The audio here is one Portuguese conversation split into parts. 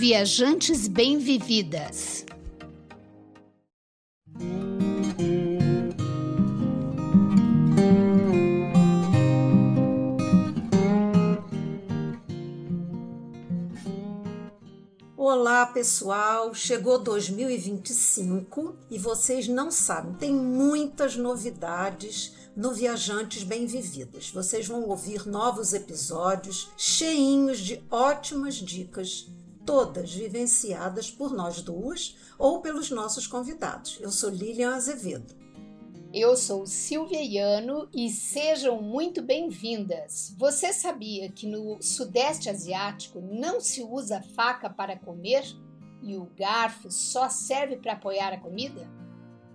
Viajantes Bem-Vividas. Olá pessoal, chegou 2025 e vocês não sabem, tem muitas novidades no Viajantes Bem-Vividas. Vocês vão ouvir novos episódios cheinhos de ótimas dicas, todas vivenciadas por nós duas ou pelos nossos convidados. Eu sou Lilian Azevedo. Eu sou Silvia Iano e sejam muito bem-vindas. Você sabia que no Sudeste Asiático não se usa faca para comer e o garfo só serve para apoiar a comida?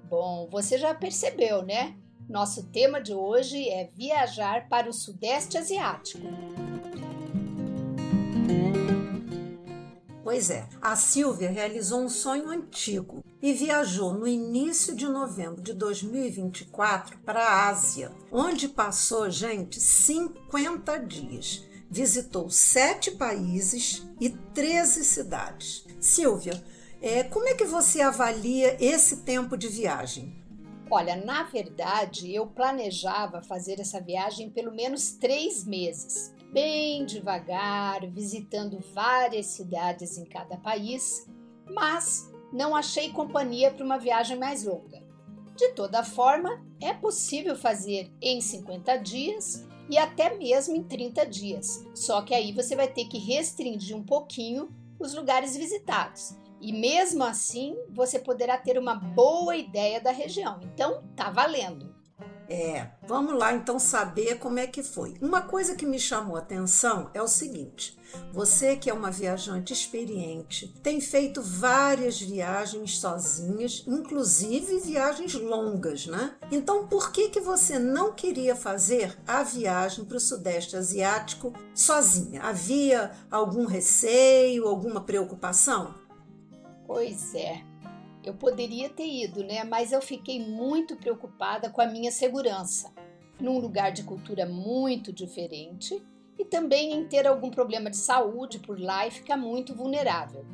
Bom, você já percebeu, né? Nosso tema de hoje é viajar para o Sudeste Asiático. Pois é, a Silvia realizou um sonho antigo e viajou no início de novembro de 2024 para a Ásia, onde passou, 50 dias. Visitou 7 países e 13 cidades. Silvia, como é que você avalia esse tempo de viagem? Olha, na verdade, eu planejava fazer essa viagem pelo menos 3 meses. Bem devagar, visitando várias cidades em cada país, mas não achei companhia para uma viagem mais longa. De toda forma, é possível fazer em 50 dias e até mesmo em 30 dias, só que aí você vai ter que restringir um pouquinho os lugares visitados. E mesmo assim, você poderá ter uma boa ideia da região, então tá valendo. Vamos lá então saber como é que foi. Uma coisa que me chamou a atenção é o seguinte: você que é uma viajante experiente, tem feito várias viagens sozinhas, inclusive viagens longas, né? Então por que você não queria fazer a viagem para o Sudeste Asiático sozinha? Havia algum receio, alguma preocupação? Pois é. Eu poderia ter ido, né? Mas eu fiquei muito preocupada com a minha segurança, num lugar de cultura muito diferente e também em ter algum problema de saúde por lá e ficar muito vulnerável.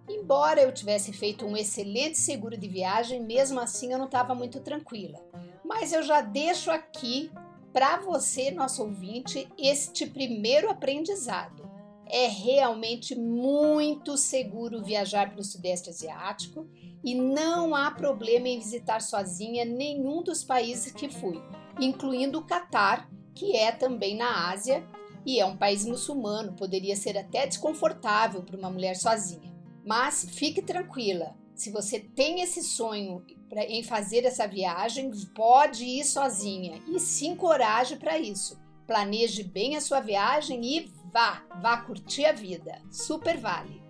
Embora eu tivesse feito um excelente seguro de viagem, mesmo assim eu não estava muito tranquila. Mas eu já deixo aqui para você, nosso ouvinte, este primeiro aprendizado. É realmente muito seguro viajar para o Sudeste Asiático e não há problema em visitar sozinha nenhum dos países que fui, incluindo o Catar, que é também na Ásia e é um país muçulmano, poderia ser até desconfortável para uma mulher sozinha. Mas fique tranquila, se você tem esse sonho em fazer essa viagem, pode ir sozinha e se encoraje para isso. Planeje bem a sua viagem e vá curtir a vida. Super vale.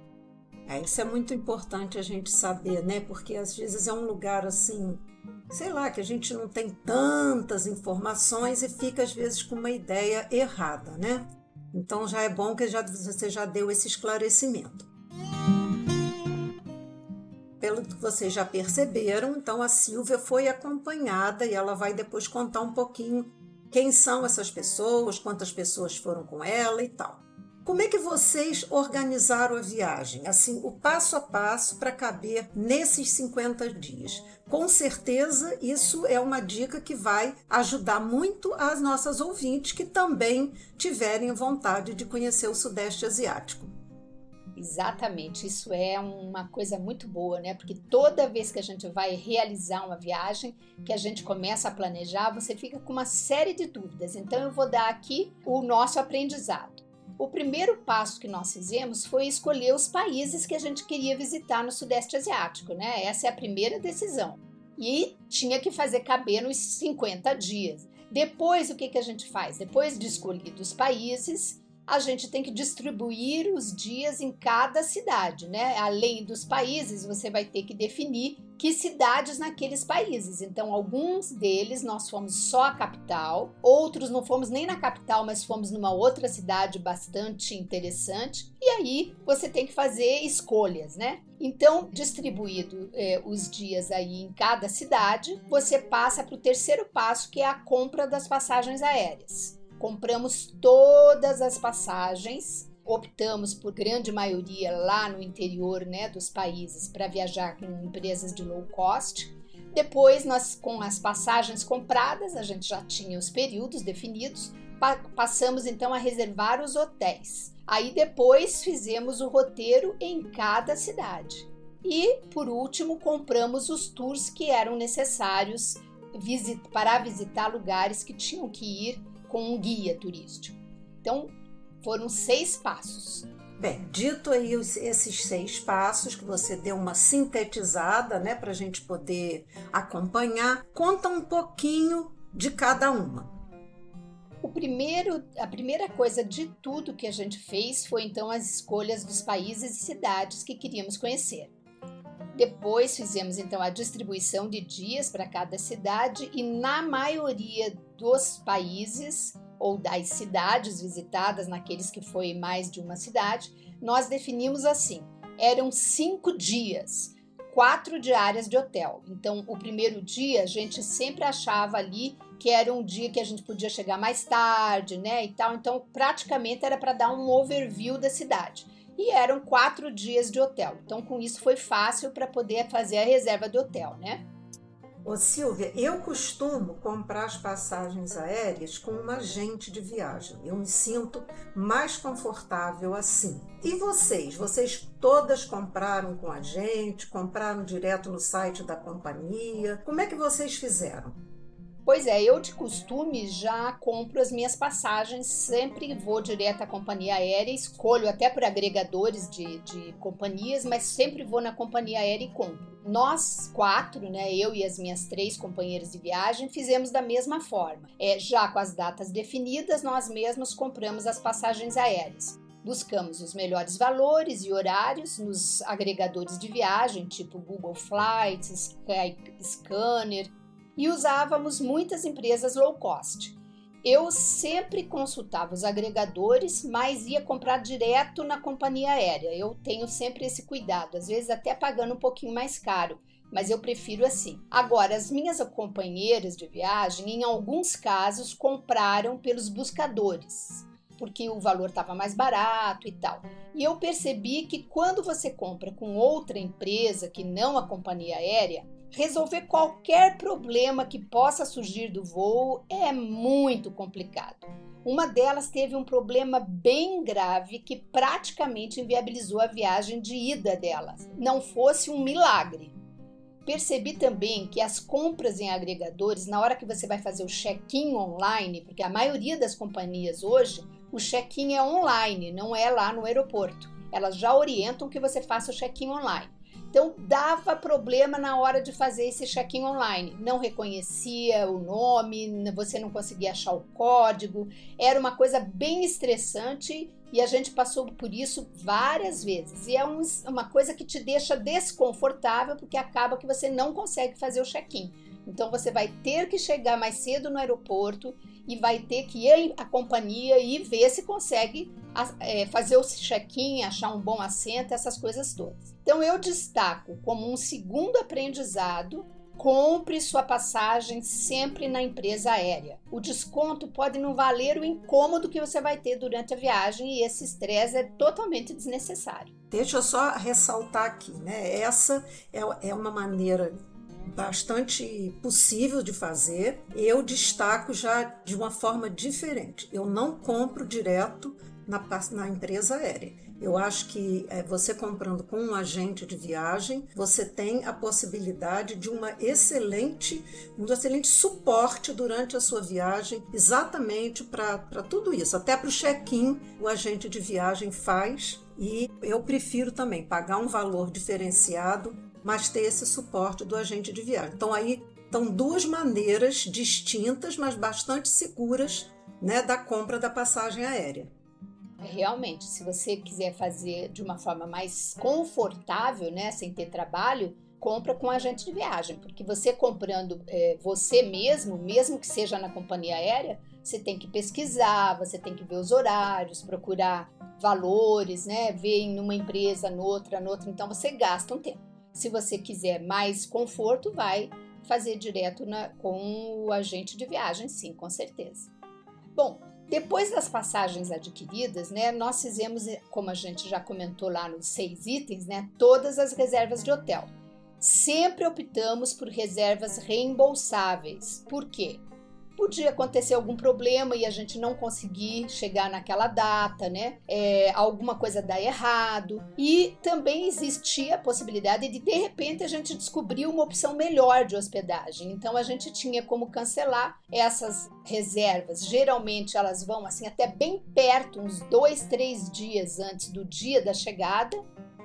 Isso é muito importante a gente saber, né? Porque às vezes é um lugar assim, sei lá, que a gente não tem tantas informações e fica às vezes com uma ideia errada, né? Então já é bom que você já deu esse esclarecimento. Pelo que vocês já perceberam, então a Silvia foi acompanhada e ela vai depois contar um pouquinho quem são essas pessoas, quantas pessoas foram com ela e tal. Como é que vocês organizaram a viagem? Assim, o passo a passo para caber nesses 50 dias. Com certeza, isso é uma dica que vai ajudar muito as nossas ouvintes que também tiverem vontade de conhecer o Sudeste Asiático. Exatamente, isso é uma coisa muito boa, né? Porque toda vez que a gente vai realizar uma viagem, que a gente começa a planejar, você fica com uma série de dúvidas. Então eu vou dar aqui o nosso aprendizado. O primeiro passo que nós fizemos foi escolher os países que a gente queria visitar no Sudeste Asiático, né? Essa é a primeira decisão. E tinha que fazer caber nos 50 dias. Depois, o que a gente faz? Depois de escolhidos os países, a gente tem que distribuir os dias em cada cidade, né? Além dos países, você vai ter que definir que cidades naqueles países. Então, alguns deles nós fomos só à capital, outros não fomos nem na capital, mas fomos numa outra cidade bastante interessante. E aí, você tem que fazer escolhas, né? Então, distribuído os dias aí em cada cidade, você passa para o terceiro passo, que é a compra das passagens aéreas. Compramos todas as passagens optamos por grande maioria lá no interior, né, dos países para viajar com empresas de low cost. Depois, nós, com as passagens compradas, a gente já tinha os períodos definidos, passamos então a reservar os hotéis. Aí depois fizemos o roteiro em cada cidade. E, por último, compramos os tours que eram necessários para visitar lugares que tinham que ir com um guia turístico. Então, foram 6 passos. Bem, dito aí esses 6 passos que você deu uma sintetizada, né, para a gente poder acompanhar, conta um pouquinho de cada uma. A primeira coisa de tudo que a gente fez foi então as escolhas dos países e cidades que queríamos conhecer. Depois fizemos então a distribuição de dias para cada cidade e na maioria dos países ou das cidades visitadas, naqueles que foi mais de uma cidade, nós definimos assim, eram 5 dias, 4 diárias de hotel. Então, o primeiro dia a gente sempre achava ali que era um dia que a gente podia chegar mais tarde, né, e tal. Então, praticamente era para dar um overview da cidade. E eram 4 dias de hotel. Então, com isso foi fácil para poder fazer a reserva do hotel, né? Ô Silvia, eu costumo comprar as passagens aéreas com um agente de viagem. Eu me sinto mais confortável assim. E vocês? Vocês todas compraram com agente? Compraram direto no site da companhia? Como é que vocês fizeram? Pois é, eu de costume já compro as minhas passagens, sempre vou direto à companhia aérea, escolho até por agregadores de companhias, mas sempre vou na companhia aérea e compro. Nós 4, né, eu e as minhas 3 companheiras de viagem, fizemos da mesma forma. Já com as datas definidas, nós mesmos compramos as passagens aéreas. Buscamos os melhores valores e horários nos agregadores de viagem, tipo Google Flights, Skyscanner, e usávamos muitas empresas low cost. Eu sempre consultava os agregadores, mas ia comprar direto na companhia aérea. Eu tenho sempre esse cuidado, às vezes até pagando um pouquinho mais caro, mas eu prefiro assim. Agora, as minhas companheiras de viagem, em alguns casos, compraram pelos buscadores, porque o valor estava mais barato e tal. E eu percebi que quando você compra com outra empresa que não a companhia aérea, resolver qualquer problema que possa surgir do voo é muito complicado. Uma delas teve um problema bem grave que praticamente inviabilizou a viagem de ida delas. Não fosse um milagre. Percebi também que as compras em agregadores, na hora que você vai fazer o check-in online, porque a maioria das companhias hoje, o check-in é online, não é lá no aeroporto. Elas já orientam que você faça o check-in online. Então, dava problema na hora de fazer esse check-in online. Não reconhecia o nome, você não conseguia achar o código. Era uma coisa bem estressante e a gente passou por isso várias vezes. E é uma coisa que te deixa desconfortável porque acaba que você não consegue fazer o check-in. Então, você vai ter que chegar mais cedo no aeroporto e vai ter que ir à companhia e ver se consegue fazer o check-in, achar um bom assento, essas coisas todas. Então, eu destaco como um segundo aprendizado: compre sua passagem sempre na empresa aérea. O desconto pode não valer o incômodo que você vai ter durante a viagem e esse estresse é totalmente desnecessário. Deixa eu só ressaltar aqui, né? Essa é uma maneira bastante possível de fazer. Eu destaco já de uma forma diferente. Eu não compro direto na empresa aérea. Eu acho que você comprando com um agente de viagem, você tem a possibilidade de um excelente suporte durante a sua viagem, exatamente para tudo isso. Até para o check-in, o agente de viagem faz, e eu prefiro também pagar um valor diferenciado, mas ter esse suporte do agente de viagem. Então, aí estão 2 maneiras distintas, mas bastante seguras, né, da compra da passagem aérea. Realmente, se você quiser fazer de uma forma mais confortável, né, sem ter trabalho, compra com agente de viagem, porque você comprando você mesmo que seja na companhia aérea, você tem que pesquisar, você tem que ver os horários, procurar valores, né, ver em uma empresa, noutra, então você gasta um tempo. Se você quiser mais conforto, vai fazer direto com o agente de viagem, sim, com certeza. Bom, Depois das passagens adquiridas, né, nós fizemos, como a gente já comentou lá nos 6 itens, né, todas as reservas de hotel. Sempre optamos por reservas reembolsáveis. Por quê? Podia acontecer algum problema e a gente não conseguir chegar naquela data, né? Alguma coisa dar errado. E também existia a possibilidade de repente, a gente descobrir uma opção melhor de hospedagem. Então, a gente tinha como cancelar essas reservas. Geralmente, elas vão assim até bem perto, uns 2, 3 dias antes do dia da chegada.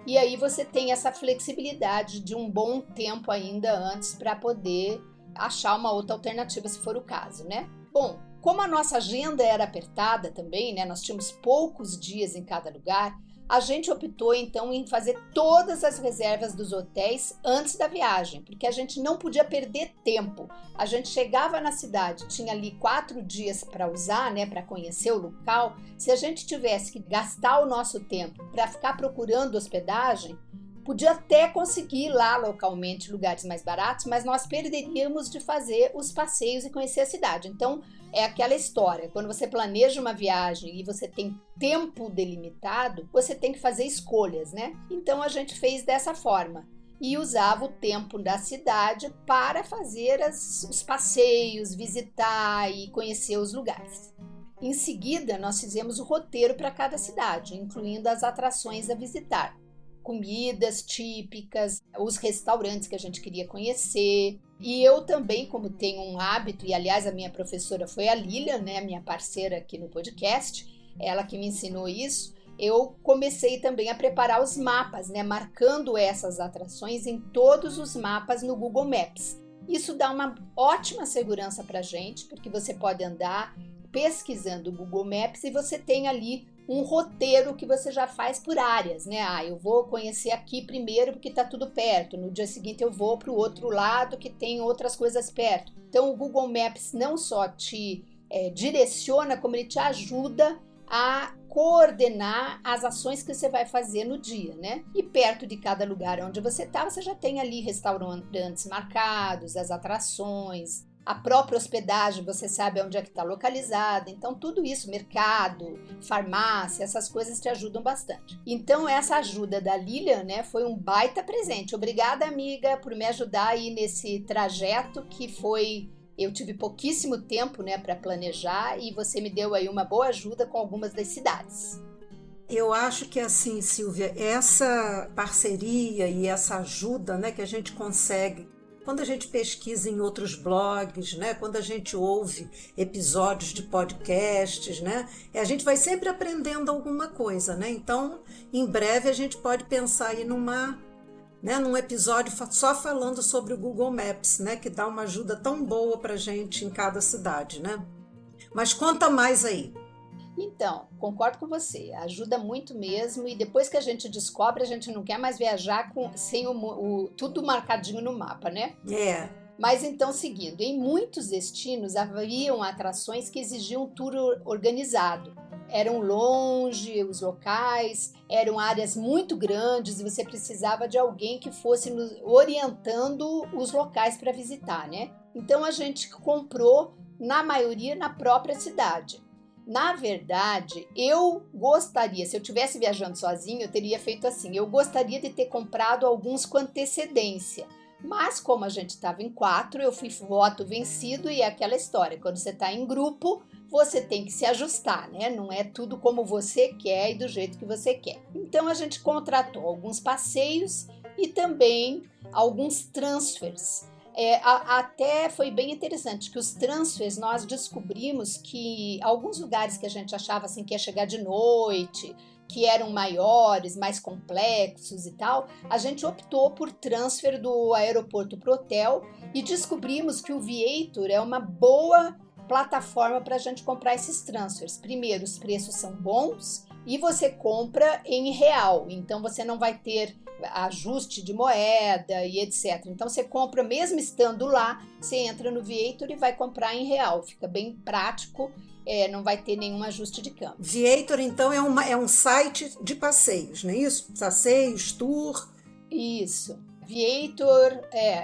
E aí você tem essa flexibilidade de um bom tempo ainda antes para poder achar uma outra alternativa se for o caso, né? Bom, como a nossa agenda era apertada também, né? Nós tínhamos poucos dias em cada lugar, a gente optou então em fazer todas as reservas dos hotéis antes da viagem, porque a gente não podia perder tempo. A gente chegava na cidade, tinha ali 4 dias para usar, né? Para conhecer o local. Se a gente tivesse que gastar o nosso tempo para ficar procurando hospedagem, podia até conseguir lá localmente lugares mais baratos, mas nós perderíamos de fazer os passeios e conhecer a cidade. Então, é aquela história, quando você planeja uma viagem e você tem tempo delimitado, você tem que fazer escolhas, né? Então, a gente fez dessa forma e usava o tempo da cidade para fazer os passeios, visitar e conhecer os lugares. Em seguida, nós fizemos o roteiro para cada cidade, incluindo as atrações a visitar. Comidas típicas, os restaurantes que a gente queria conhecer. E eu também, como tenho um hábito, e aliás a minha professora foi a Lilian, né, minha parceira aqui no podcast, ela que me ensinou isso, eu comecei também a preparar os mapas, né, marcando essas atrações em todos os mapas no Google Maps. Isso dá uma ótima segurança para a gente, porque você pode andar pesquisando o Google Maps e você tem ali um roteiro que você já faz por áreas, né? Eu vou conhecer aqui primeiro porque está tudo perto, no dia seguinte eu vou para o outro lado que tem outras coisas perto. Então o Google Maps não só te direciona, como ele te ajuda a coordenar as ações que você vai fazer no dia, né? E perto de cada lugar onde você está, você já tem ali restaurantes marcados, as atrações, a própria hospedagem, você sabe onde é que está localizada. Então, tudo isso, mercado, farmácia, essas coisas te ajudam bastante. Então, essa ajuda da Lilian, né, foi um baita presente. Obrigada, amiga, por me ajudar aí nesse trajeto que foi... Eu tive pouquíssimo tempo, né, para planejar e você me deu aí uma boa ajuda com algumas das cidades. Eu acho que assim, Silvia, essa parceria e essa ajuda, né, que a gente consegue quando a gente pesquisa em outros blogs, né, quando a gente ouve episódios de podcasts, né, a gente vai sempre aprendendo alguma coisa, né? Então, em breve a gente pode pensar aí num episódio só falando sobre o Google Maps, né, que dá uma ajuda tão boa para a gente em cada cidade, né? Mas conta mais aí. Então, concordo com você, ajuda muito mesmo e depois que a gente descobre, a gente não quer mais viajar sem tudo marcadinho no mapa, né? É. Mas então, seguindo, em muitos destinos haviam atrações que exigiam um tour organizado. Eram longe os locais, eram áreas muito grandes e você precisava de alguém que fosse nos orientando os locais para visitar, né? Então a gente comprou, na maioria, na própria cidade. Na verdade, eu gostaria, se eu estivesse viajando sozinho, eu teria feito assim. Eu gostaria de ter comprado alguns com antecedência. Mas como a gente estava em 4, eu fui voto vencido e é aquela história. Quando você está em grupo, você tem que se ajustar, né? Não é tudo como você quer e do jeito que você quer. Então a gente contratou alguns passeios e também alguns transfers. Até foi bem interessante que os transfers nós descobrimos que alguns lugares que a gente achava assim que ia chegar de noite, que eram maiores, mais complexos e tal, a gente optou por transfer do aeroporto para o hotel e descobrimos que o Viator é uma boa plataforma para a gente comprar esses transfers. Primeiro, os preços são bons e você compra em real, então você não vai ter ajuste de moeda e etc. Então você compra, mesmo estando lá, você entra no Viator e vai comprar em real, fica bem prático, não vai ter nenhum ajuste de câmbio. Viator, então, é um site de passeios, não é isso? Passeios, tour. Isso. Viator,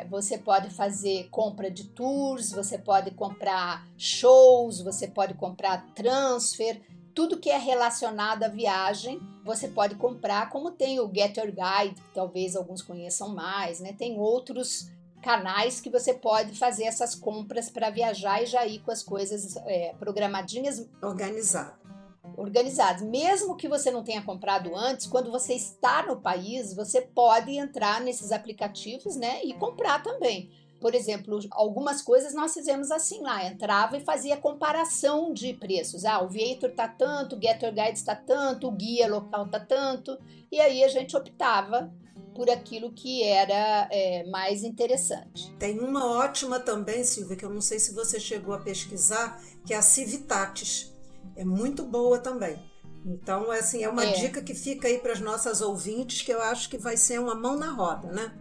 você pode fazer compra de tours, você pode comprar shows, você pode comprar transfer, tudo que é relacionado à viagem, você pode comprar, como tem o Get Your Guide, que talvez alguns conheçam mais, né? Tem outros canais que você pode fazer essas compras para viajar e já ir com as coisas programadinhas, organizadas. Mesmo que você não tenha comprado antes, quando você está no país, você pode entrar nesses aplicativos, né, e comprar também. Por exemplo, algumas coisas nós fizemos assim lá, entrava e fazia comparação de preços. O Viator tá tanto, o Get Your Guide está tanto, o guia local tá tanto, e aí a gente optava por aquilo que era mais interessante. Tem uma ótima também, Silvia, que eu não sei se você chegou a pesquisar, que é a Civitatis. É muito boa também. Então, assim, é uma dica que fica aí para as nossas ouvintes, que eu acho que vai ser uma mão na roda, né?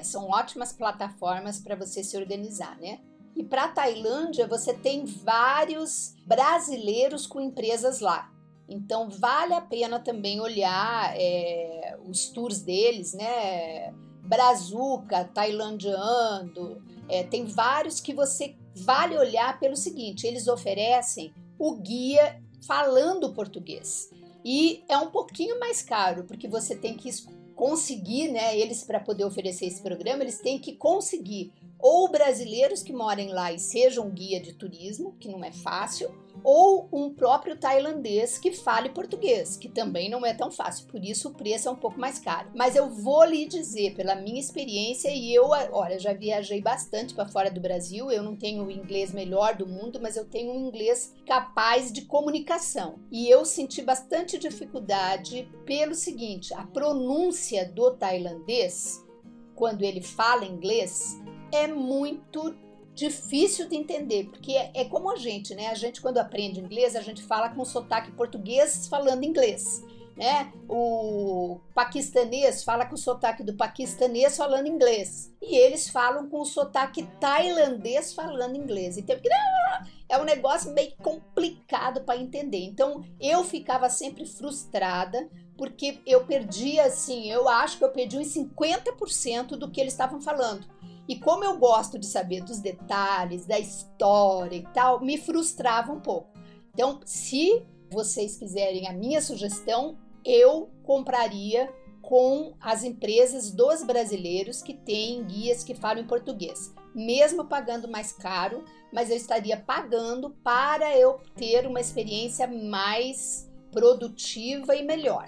São ótimas plataformas para você se organizar, né? E para a Tailândia, você tem vários brasileiros com empresas lá. Então, vale a pena também olhar os tours deles, né? Brazuca, Tailandiando, tem vários que você vale olhar pelo seguinte, eles oferecem o guia falando português. E é um pouquinho mais caro, porque você tem que conseguir, né? Eles, para poder oferecer esse programa, eles têm que conseguir ou brasileiros que morem lá e sejam guia de turismo, que não é fácil, ou um próprio tailandês que fale português, que também não é tão fácil, por isso o preço é um pouco mais caro. Mas eu vou lhe dizer, pela minha experiência, e olha, já viajei bastante para fora do Brasil, eu não tenho o inglês melhor do mundo, mas eu tenho um inglês capaz de comunicação. E eu senti bastante dificuldade pelo seguinte, a pronúncia do tailandês, quando ele fala inglês, é muito difícil de entender, porque é como a gente, né? A gente, quando aprende inglês, a gente fala com sotaque português falando inglês, né? O paquistanês fala com o sotaque do paquistanês falando inglês. E eles falam com o sotaque tailandês falando inglês. Então, é um negócio meio complicado para entender. Então, eu ficava sempre frustrada, porque eu perdi, assim, eu acho que eu perdi uns 50% do que eles estavam falando. E como eu gosto de saber dos detalhes, da história e tal, me frustrava um pouco. Então, se vocês quiserem a minha sugestão, eu compraria com as empresas dos brasileiros que têm guias que falam em português. Mesmo pagando mais caro, mas eu estaria pagando para eu ter uma experiência mais produtiva e melhor.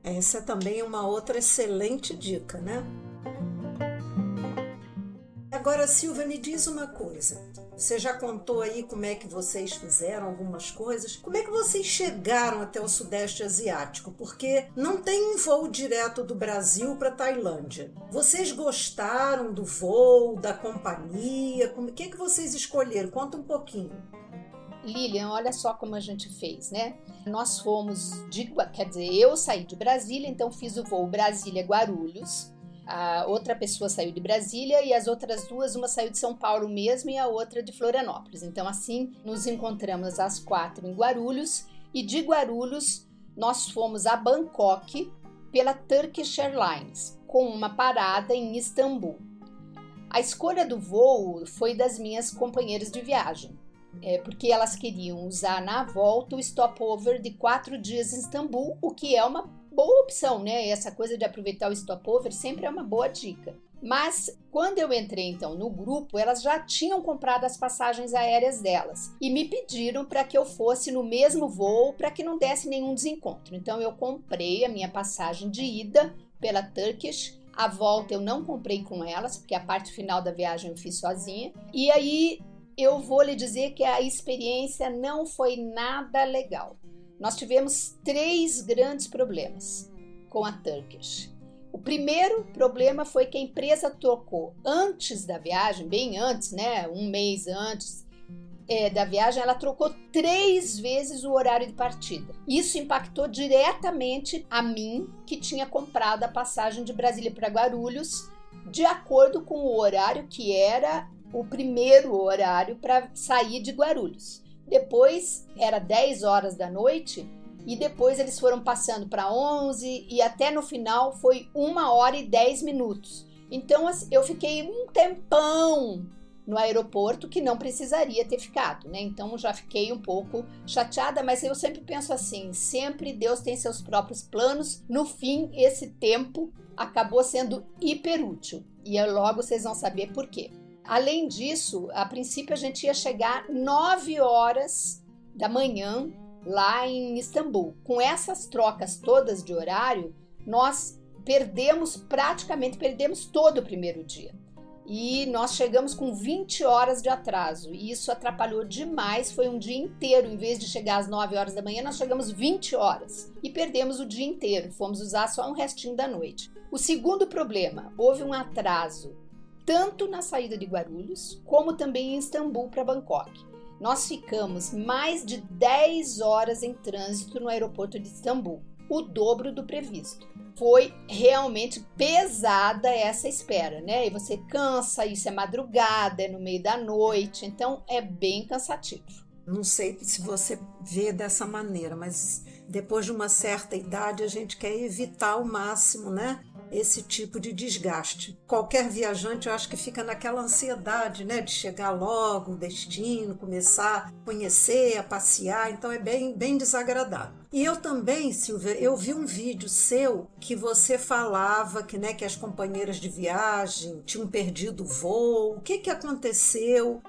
Essa também é uma outra excelente dica, né? Agora, Silvia, me diz uma coisa. Você já contou aí como é que vocês fizeram algumas coisas. Como é que vocês chegaram até o Sudeste Asiático? Porque não tem um voo direto do Brasil para Tailândia. Vocês gostaram do voo, da companhia? O que vocês escolheram? Conta um pouquinho. Lilian, olha só como a gente fez, né? Nós fomos, eu saí de Brasília, então fiz o voo Brasília-Guarulhos. A outra pessoa saiu de Brasília e as outras duas, uma saiu de São Paulo mesmo e a outra de Florianópolis. Então, assim, nos encontramos as 4 em Guarulhos e de Guarulhos nós fomos a Bangkok pela Turkish Airlines, com uma parada em Istambul. A escolha do voo foi das minhas companheiras de viagem, porque elas queriam usar na volta o stopover de 4 dias em Istambul, o que é uma boa opção, né? Essa coisa de aproveitar o stopover sempre é uma boa dica. Mas quando eu entrei então no grupo, elas já tinham comprado as passagens aéreas delas e me pediram para que eu fosse no mesmo voo para que não desse nenhum desencontro. Então eu comprei a minha passagem de ida pela Turkish. A volta eu não comprei com elas, porque a parte final da viagem eu fiz sozinha. E aí eu vou lhe dizer que a experiência não foi nada legal. Nós tivemos 3 grandes problemas com a Turkish. O primeiro problema foi que a empresa trocou antes da viagem, bem antes, né, um mês antes da viagem, ela trocou 3 vezes o horário de partida. Isso impactou diretamente a mim, que tinha comprado a passagem de Brasília para Guarulhos, de acordo com o horário que era o primeiro horário para sair de Guarulhos. Depois, era 10 horas da noite, e depois eles foram passando para 11 e até no final foi 1h10. Então eu fiquei um tempão no aeroporto que não precisaria ter ficado, né? Então já fiquei um pouco chateada, mas eu sempre penso assim, sempre Deus tem seus próprios planos. No fim, esse tempo acabou sendo hiper útil e logo vocês vão saber por quê. Além disso, a princípio a gente ia chegar 9h da manhã lá em Istambul. Com essas trocas todas de horário, nós praticamente perdemos todo o primeiro dia. E nós chegamos com 20 horas de atraso. E isso atrapalhou demais, foi um dia inteiro. Em vez de chegar às 9h da manhã, nós chegamos 20 horas. E perdemos o dia inteiro, fomos usar só um restinho da noite. O segundo problema, houve um atraso tanto na saída de Guarulhos, como também em Istambul para Bangkok. Nós ficamos mais de 10 horas em trânsito no aeroporto de Istambul, o dobro do previsto. Foi realmente pesada essa espera, né? E você cansa, isso é madrugada, é no meio da noite, então é bem cansativo. Não sei se você vê dessa maneira, mas depois de uma certa idade a gente quer evitar ao máximo, né? Esse tipo de desgaste. Qualquer viajante, eu acho que fica naquela ansiedade, né, de chegar logo, o destino, começar a conhecer, a passear, então é bem desagradável. E eu também, Silvia, eu vi um vídeo seu que você falava que, né, que as companheiras de viagem tinham perdido o voo. O que aconteceu?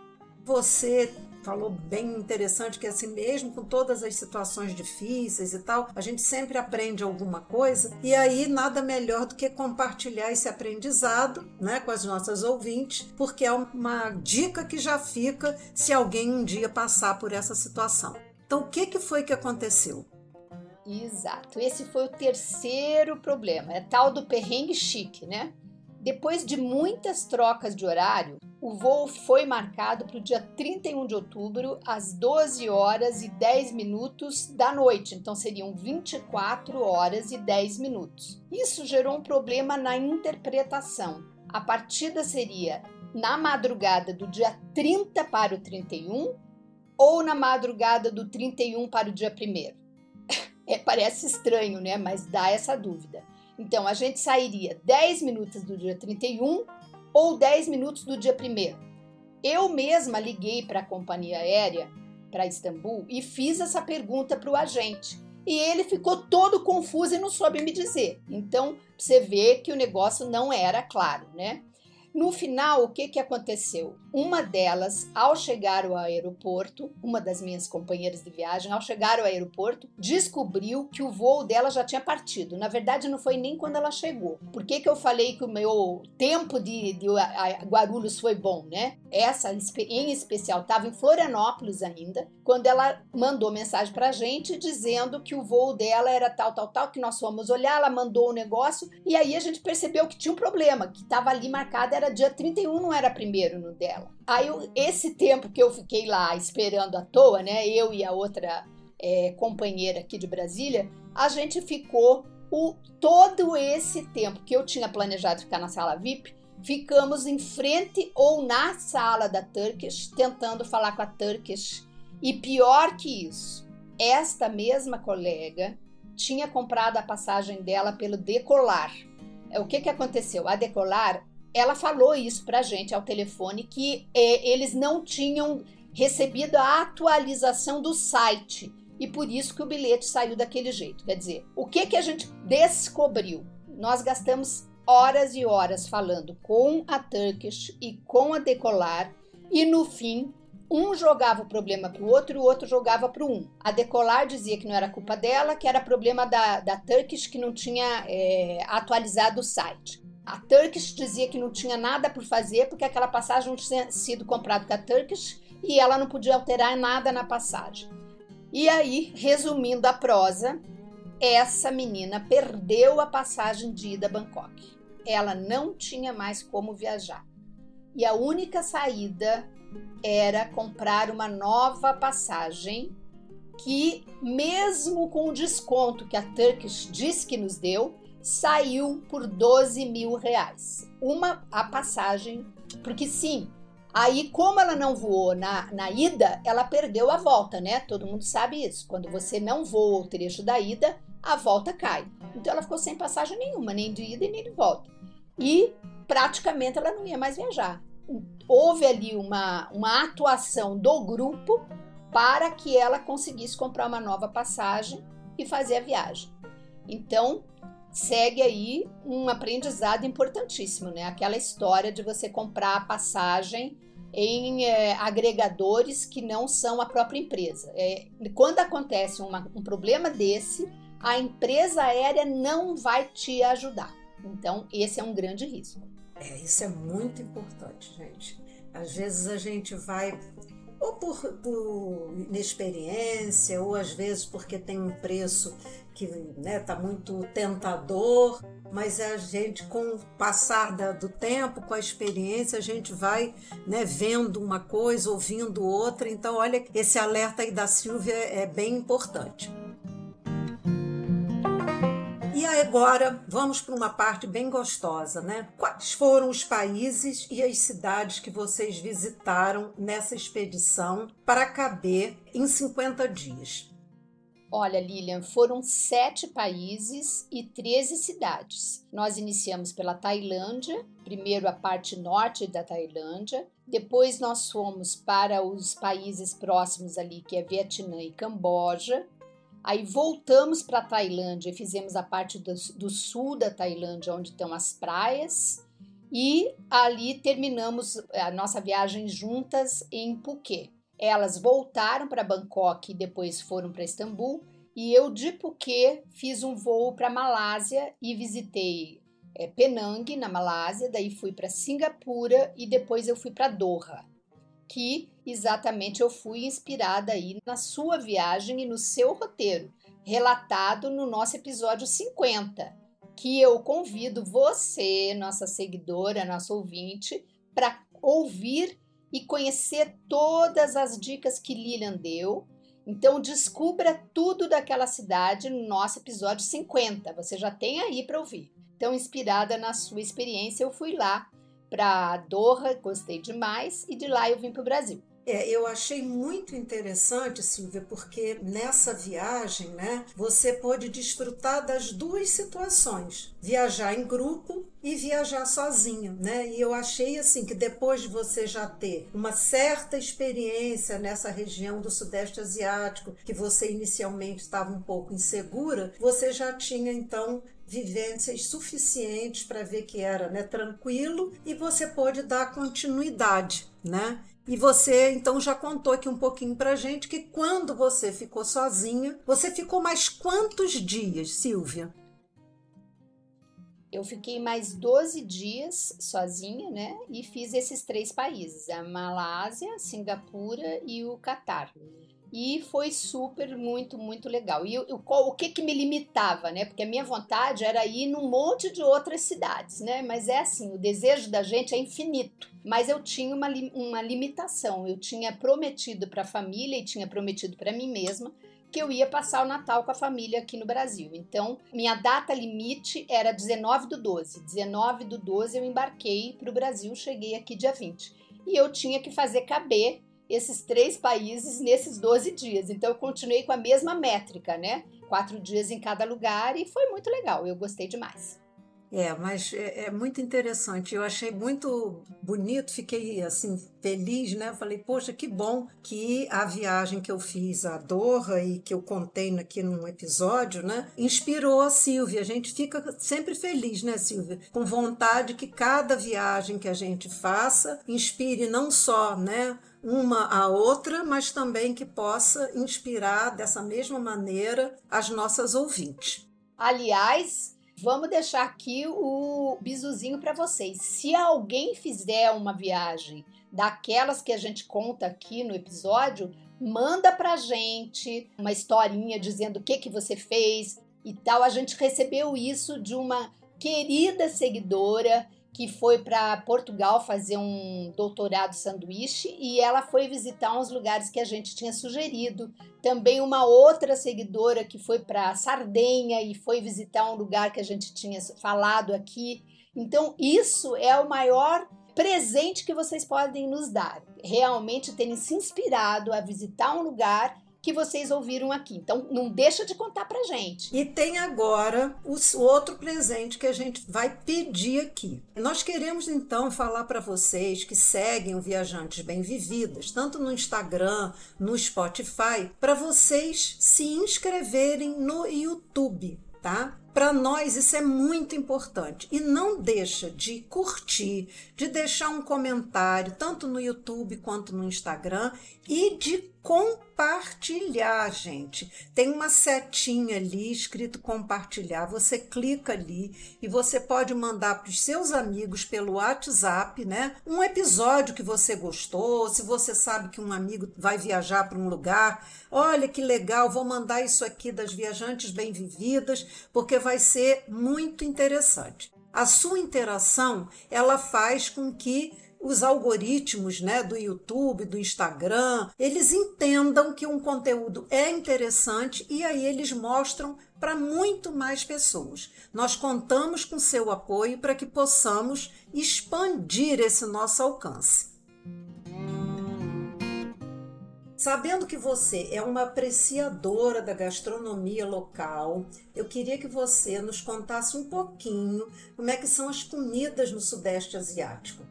Você falou bem interessante que assim mesmo com todas as situações difíceis e tal, a gente sempre aprende alguma coisa e aí nada melhor do que compartilhar esse aprendizado, né, com as nossas ouvintes, porque é uma dica que já fica se alguém um dia passar por essa situação. Então o que foi que aconteceu? Exato, esse foi o terceiro problema, é tal do perrengue chique, né? Depois de muitas trocas de horário, o voo foi marcado para o dia 31 de outubro, às 12h10 da noite. Então, seriam 24h10. Isso gerou um problema na interpretação. A partida seria na madrugada do dia 30 para o 31 ou na madrugada do 31 para o dia 1º. Parece estranho, né? Mas dá essa dúvida. Então, a gente sairia 10 minutos do dia 31 ou 10 minutos do dia 1º. Eu mesma liguei para a companhia aérea, para Istambul, e fiz essa pergunta para o agente. E ele ficou todo confuso e não soube me dizer. Então, você vê que o negócio não era claro, né? No final, o que aconteceu? Uma delas, ao chegar ao aeroporto, uma das minhas companheiras de viagem, ao chegar ao aeroporto, descobriu que o voo dela já tinha partido. Na verdade, não foi nem quando ela chegou. Por que eu falei que o meu tempo de Guarulhos foi bom, né? Essa, em especial, estava em Florianópolis ainda, quando ela mandou mensagem pra gente dizendo que o voo dela era tal, que nós fomos olhar, ela mandou o negócio, e aí a gente percebeu que tinha um problema, que estava ali marcado, era dia 31, não era 1º no dela. Aí esse tempo que eu fiquei lá esperando à toa, né, eu e a outra companheira aqui de Brasília, a gente ficou todo esse tempo que eu tinha planejado ficar na sala VIP, ficamos em frente ou na sala da Turkish, tentando falar com a Turkish. E pior que isso, esta mesma colega tinha comprado a passagem dela pelo Decolar. O que aconteceu? A Decolar, ela falou isso pra gente ao telefone, que eles não tinham recebido a atualização do site e por isso que o bilhete saiu daquele jeito. Quer dizer, o que a gente descobriu? Nós gastamos horas e horas falando com a Turkish e com a Decolar e no fim um jogava o problema para o outro jogava para um. A Decolar dizia que não era culpa dela, que era problema da Turkish, que não tinha atualizado o site. A Turkish dizia que não tinha nada por fazer porque aquela passagem não tinha sido comprada com a Turkish e ela não podia alterar nada na passagem. E aí, resumindo a prosa, essa menina perdeu a passagem de ida a Bangkok. Ela não tinha mais como viajar. E a única saída era comprar uma nova passagem que, mesmo com o desconto que a Turkish disse que nos deu, saiu por R$12.000. A passagem, porque sim, Aí, como ela não voou na ida, ela perdeu a volta, né? Todo mundo sabe isso. Quando você não voa o trecho da ida, a volta cai. Então ela ficou sem passagem nenhuma, nem de ida e nem de volta. E praticamente ela não ia mais viajar. Houve ali uma atuação do grupo para que ela conseguisse comprar uma nova passagem e fazer a viagem. Então, segue aí um aprendizado importantíssimo, né? Aquela história de você comprar a passagem em agregadores que não são a própria empresa. Quando acontece um problema desse, a empresa aérea não vai te ajudar. Então, esse é um grande risco. Isso é muito importante, gente. Às vezes a gente vai ou por inexperiência, ou às vezes porque tem um preço que tá muito tentador, mas a gente, com o passar do tempo, com a experiência, a gente vai vendo uma coisa, ouvindo outra. Então, olha, esse alerta aí da Sílvia é bem importante. E agora vamos para uma parte bem gostosa, né? Quais foram os países e as cidades que vocês visitaram nessa expedição para caber em 50 dias? Olha, Lilian, foram 7 países e 13 cidades. Nós iniciamos pela Tailândia, primeiro a parte norte da Tailândia, depois nós fomos para os países próximos ali, que é Vietnã e Camboja. Aí voltamos para a Tailândia e fizemos a parte do sul da Tailândia, onde estão as praias. E ali terminamos a nossa viagem juntas em Phuket. Elas voltaram para Bangkok e depois foram para Istambul. E eu de Phuket fiz um voo para Malásia e visitei Penang, na Malásia. Daí fui para Singapura e depois eu fui para Doha, que exatamente eu fui inspirada aí na sua viagem e no seu roteiro, relatado no nosso episódio 50, que eu convido você, nossa seguidora, nosso ouvinte, para ouvir e conhecer todas as dicas que Lilian deu. Então, descubra tudo daquela cidade no nosso episódio 50. Você já tem aí para ouvir. Então, inspirada na sua experiência, eu fui lá para Doha, gostei demais, e de lá eu vim para o Brasil. Eu achei muito interessante, Sílvia, porque nessa viagem, você pôde desfrutar das duas situações, viajar em grupo e viajar sozinho, E eu achei assim que depois de você já ter uma certa experiência nessa região do Sudeste Asiático, que você inicialmente estava um pouco insegura, você já tinha então vivências suficientes para ver que era tranquilo e você pôde dar continuidade, E você, então, já contou aqui um pouquinho pra gente que quando você ficou sozinha, você ficou mais quantos dias, Sílvia? Eu fiquei mais 12 dias sozinha, E fiz esses 3 países, a Malásia, Singapura e o Catar. E foi super, muito, muito legal. E o que me limitava, Porque a minha vontade era ir num monte de outras cidades, Mas é assim, o desejo da gente é infinito. Mas eu tinha uma limitação. Eu tinha prometido para a família e tinha prometido para mim mesma que eu ia passar o Natal com a família aqui no Brasil. Então, minha data limite era 19/12. 19/12 eu embarquei para o Brasil, cheguei aqui dia 20. E eu tinha que fazer caber esses 3 países nesses 12 dias. Então, eu continuei com a mesma métrica, 4 dias em cada lugar e foi muito legal. Eu gostei demais. Mas é muito interessante. Eu achei muito bonito, fiquei assim feliz, Falei, poxa, que bom que a viagem que eu fiz a Doha e que eu contei aqui num episódio, inspirou a Sílvia. A gente fica sempre feliz, Sílvia? Com vontade que cada viagem que a gente faça inspire não só, uma a outra, mas também que possa inspirar dessa mesma maneira as nossas ouvintes. Aliás, vamos deixar aqui o bisuzinho para vocês. Se alguém fizer uma viagem daquelas que a gente conta aqui no episódio, manda pra gente uma historinha dizendo o que você fez e tal. A gente recebeu isso de uma querida seguidora que foi para Portugal fazer um doutorado sanduíche e ela foi visitar uns lugares que a gente tinha sugerido. Também uma outra seguidora que foi para Sardenha e foi visitar um lugar que a gente tinha falado aqui. Então, isso é o maior presente que vocês podem nos dar. Realmente terem se inspirado a visitar um lugar que vocês ouviram aqui. Então, não deixa de contar pra gente. E tem agora o outro presente que a gente vai pedir aqui. Nós queremos, então, falar para vocês que seguem o Viajantes Bem-Vividas, tanto no Instagram, no Spotify, para vocês se inscreverem no YouTube, tá? Para nós isso é muito importante. E não deixa de curtir, de deixar um comentário, tanto no YouTube quanto no Instagram, e de compartilhar, gente. Tem uma setinha ali escrito compartilhar. Você clica ali e você pode mandar para os seus amigos pelo WhatsApp, né? Um episódio que você gostou, se você sabe que um amigo vai viajar para um lugar, olha que legal, vou mandar isso aqui das Viajantes Bem-Vividas, porque vai ser muito interessante. A sua interação, ela faz com que os algoritmos, né, do YouTube, do Instagram, eles entendam que um conteúdo é interessante e aí eles mostram para muito mais pessoas. Nós contamos com seu apoio para que possamos expandir esse nosso alcance. Sabendo que você é uma apreciadora da gastronomia local, eu queria que você nos contasse um pouquinho como é que são as comidas no Sudeste Asiático.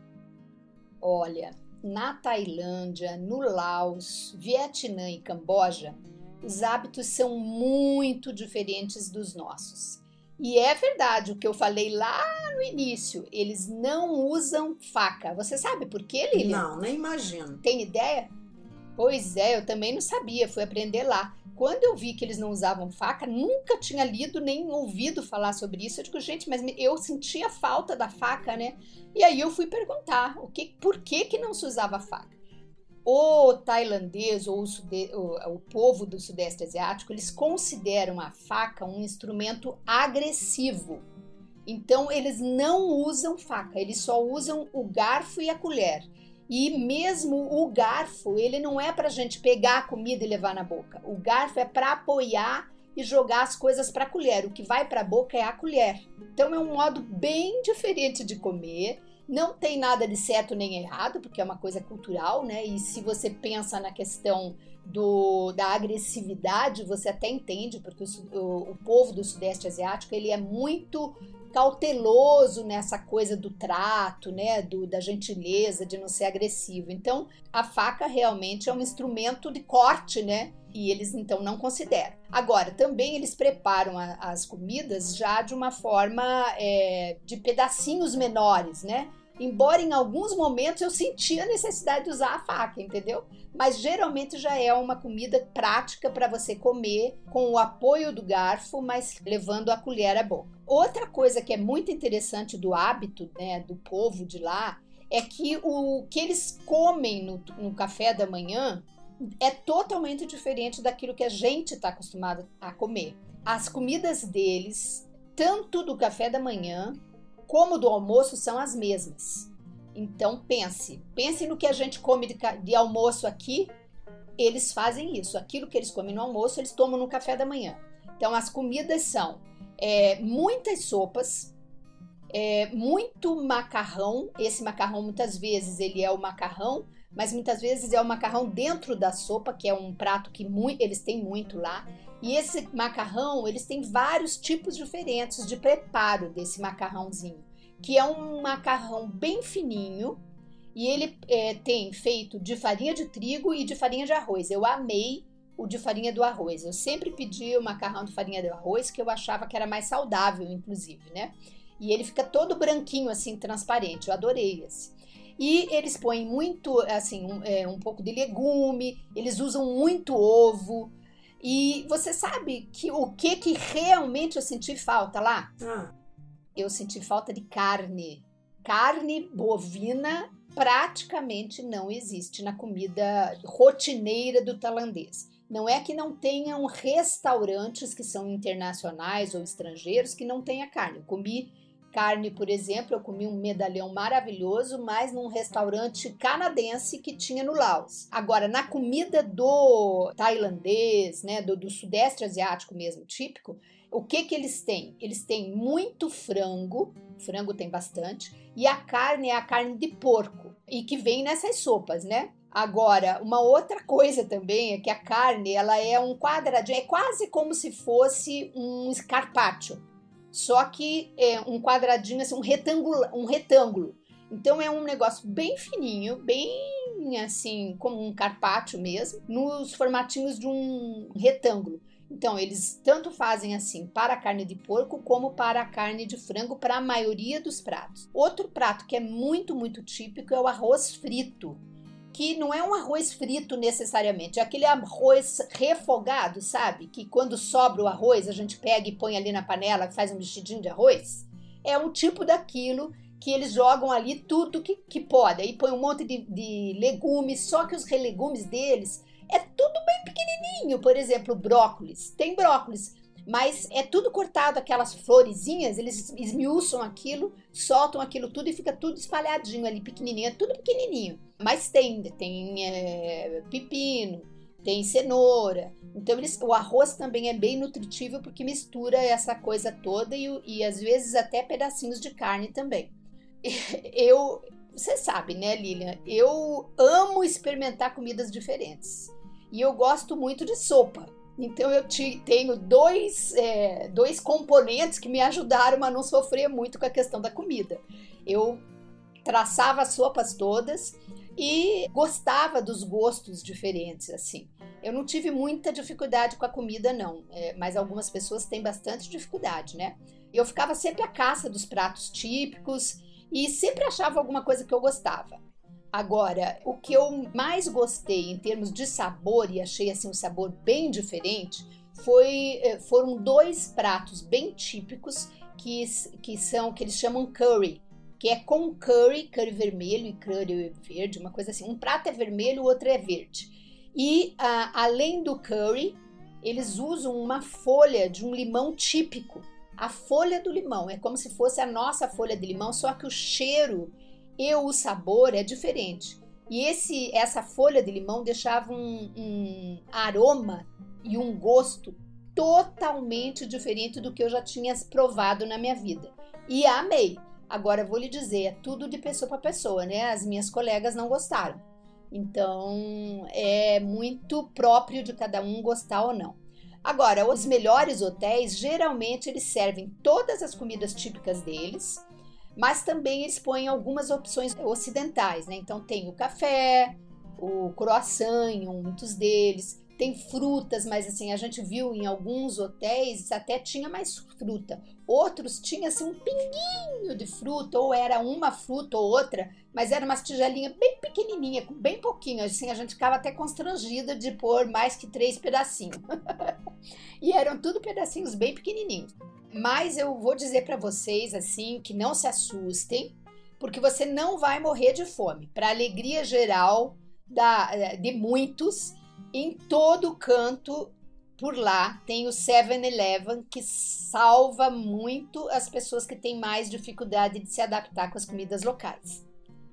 Olha, na Tailândia, no Laos, Vietnã e Camboja, os hábitos são muito diferentes dos nossos. E é verdade o que eu falei lá no início, eles não usam faca. Você sabe por quê, Lilian? Não, nem imagino. Tem ideia? Pois é, eu também não sabia, fui aprender lá. Quando eu vi que eles não usavam faca, nunca tinha lido nem ouvido falar sobre isso. Eu digo, gente, mas eu sentia falta da faca, né? E aí eu fui perguntar por que não se usava faca. O tailandês ou o povo do Sudeste Asiático, eles consideram a faca um instrumento agressivo. Então, eles não usam faca, eles só usam o garfo e a colher. E mesmo o garfo, ele não é para a gente pegar a comida e levar na boca. O garfo é para apoiar e jogar as coisas para a colher. O que vai para a boca é a colher. Então é um modo bem diferente de comer. Não tem nada de certo nem errado, porque é uma coisa cultural, né? E se você pensa na questão da agressividade, você até entende, porque o povo do Sudeste Asiático, ele é muito cauteloso nessa coisa do trato, né, da gentileza, de não ser agressivo. Então, a faca realmente é um instrumento de corte, né? E eles então não consideram. Agora, também eles preparam as comidas já de uma forma de pedacinhos menores, né? Embora em alguns momentos eu sentia a necessidade de usar a faca, entendeu? Mas geralmente já é uma comida prática para você comer com o apoio do garfo, mas levando a colher à boca. Outra coisa que é muito interessante do hábito, né, do povo de lá é que o que eles comem no café da manhã é totalmente diferente daquilo que a gente está acostumado a comer. As comidas deles, tanto do café da manhã como do almoço, são as mesmas. Então pense no que a gente come de almoço aqui, eles fazem isso. Aquilo que eles comem no almoço, eles tomam no café da manhã. Então as comidas são muitas sopas, muito macarrão. Esse macarrão muitas vezes ele é o macarrão, mas muitas vezes é o macarrão dentro da sopa, que é um prato que eles têm muito lá. E esse macarrão, eles têm vários tipos diferentes de preparo desse macarrãozinho, que é um macarrão bem fininho, e ele tem feito de farinha de trigo e de farinha de arroz. Eu amei o de farinha do arroz. Eu sempre pedi o macarrão de farinha do arroz, que eu achava que era mais saudável, inclusive, né? E ele fica todo branquinho, assim, transparente. Eu adorei esse. E eles põem muito, assim, um pouco de legume, eles usam muito ovo. E você sabe o que realmente eu senti falta lá? Eu senti falta de carne. Carne bovina praticamente não existe na comida rotineira do tailandês. Não é que não tenham restaurantes que são internacionais ou estrangeiros que não tenha carne. Eu comi carne, por exemplo, eu comi um medalhão maravilhoso, mas num restaurante canadense que tinha no Laos. Agora, na comida do tailandês, né, do Sudeste Asiático mesmo, típico, o que que eles têm? Eles têm muito frango tem bastante, e a carne é a carne de porco, e que vem nessas sopas, né? Agora, uma outra coisa também é que a carne, ela é um quadradinho, é quase como se fosse um carpaccio, só que é um quadradinho, assim, um retângulo. Então é um negócio bem fininho, bem assim, como um carpaccio mesmo, nos formatinhos de um retângulo. Então, eles tanto fazem assim para a carne de porco como para a carne de frango, para a maioria dos pratos. Outro prato que é muito, muito típico é o arroz frito, que não é um arroz frito necessariamente, é aquele arroz refogado, sabe? Que quando sobra o arroz, a gente pega e põe ali na panela, faz um mexidinho de arroz. É um tipo daquilo que eles jogam ali tudo que pode. Aí põe um monte de legumes, só que os legumes deles é tudo bem pequenininho. Por exemplo, brócolis. Tem brócolis, mas é tudo cortado, aquelas florezinhas, eles esmiuçam aquilo, soltam aquilo tudo e fica tudo espalhadinho ali, pequenininho, é tudo pequenininho. Mas tem pepino, tem cenoura. Então o arroz também é bem nutritivo porque mistura essa coisa toda e às vezes até pedacinhos de carne também. Você sabe, né, Lilian? Eu amo experimentar comidas diferentes. E eu gosto muito de sopa. Então eu tenho dois componentes que me ajudaram a não sofrer muito com a questão da comida. Eu traçava as sopas todas e gostava dos gostos diferentes, assim. Eu não tive muita dificuldade com a comida, não. Mas algumas pessoas têm bastante dificuldade, né? Eu ficava sempre à caça dos pratos típicos e sempre achava alguma coisa que eu gostava. Agora, o que eu mais gostei em termos de sabor e achei assim um sabor bem diferente foram dois pratos bem típicos que eles chamam curry, que é com curry vermelho e curry verde, uma coisa assim. Um prato é vermelho, o outro é verde. E além do curry, eles usam uma folha de um limão típico. A folha do limão é como se fosse a nossa folha de limão, só que o cheiro e o sabor é diferente. E essa folha de limão deixava um aroma e um gosto totalmente diferente do que eu já tinha provado na minha vida. E amei. Agora, vou lhe dizer, é tudo de pessoa para pessoa, né? As minhas colegas não gostaram. Então, é muito próprio de cada um gostar ou não. Agora, os melhores hotéis, geralmente, eles servem todas as comidas típicas deles, mas também eles põem algumas opções ocidentais, né? Então tem o café, o croissant em muitos deles, tem frutas, mas assim, a gente viu em alguns hotéis até tinha mais fruta. Outros tinha assim um pinguinho de fruta, ou era uma fruta ou outra, mas era umas tigelinhas bem pequenininha, com bem pouquinho, assim, a gente ficava até constrangida de pôr mais que 3 pedacinhos. E eram tudo pedacinhos bem pequenininhos. Mas eu vou dizer para vocês assim que não se assustem, porque você não vai morrer de fome. Para alegria geral de muitos, em todo canto por lá tem o 7-Eleven, que salva muito as pessoas que têm mais dificuldade de se adaptar com as comidas locais.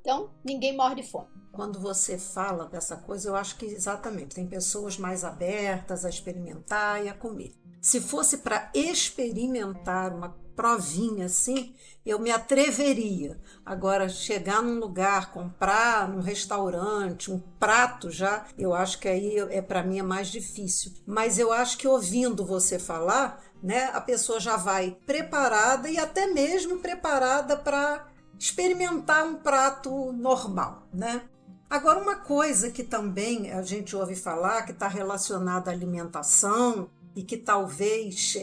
Então, ninguém morre de fome. Quando você fala dessa coisa, eu acho que exatamente tem pessoas mais abertas a experimentar e a comer. Se fosse para experimentar uma provinha assim, eu me atreveria. Agora, chegar num lugar, comprar num restaurante, um prato já, eu acho que aí para mim é mais difícil. Mas eu acho que ouvindo você falar, né, a pessoa já vai preparada e até mesmo preparada para experimentar um prato normal, né? Agora, uma coisa que também a gente ouve falar, que está relacionada à alimentação e que talvez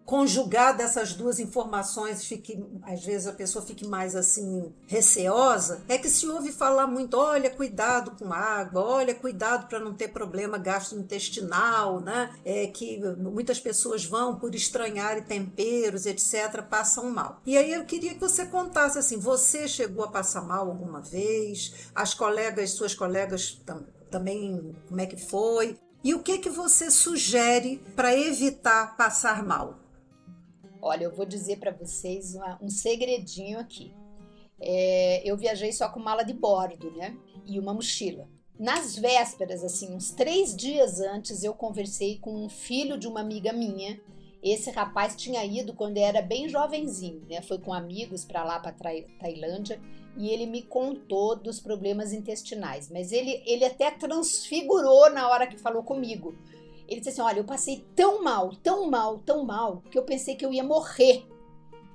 conjugada essas duas informações, às vezes a pessoa fique mais assim receosa, é que se ouve falar muito, olha, cuidado com água, olha, cuidado para não ter problema gastrointestinal, né? Que muitas pessoas vão por estranharem temperos, etc., passam mal. E aí eu queria que você contasse assim, você chegou a passar mal alguma vez? Suas colegas também, como é que foi? E o que você sugere para evitar passar mal? Olha, eu vou dizer para vocês um segredinho aqui. Eu viajei só com mala de bordo, né? E uma mochila. Nas vésperas, assim, uns 3 dias antes, eu conversei com um filho de uma amiga minha Esse rapaz tinha ido quando era bem jovenzinho, né? Foi com amigos para lá, para Tailândia, e ele me contou dos problemas intestinais. Mas ele até transfigurou na hora que falou comigo. Ele disse assim: olha, eu passei tão mal, tão mal, tão mal, que eu pensei que eu ia morrer.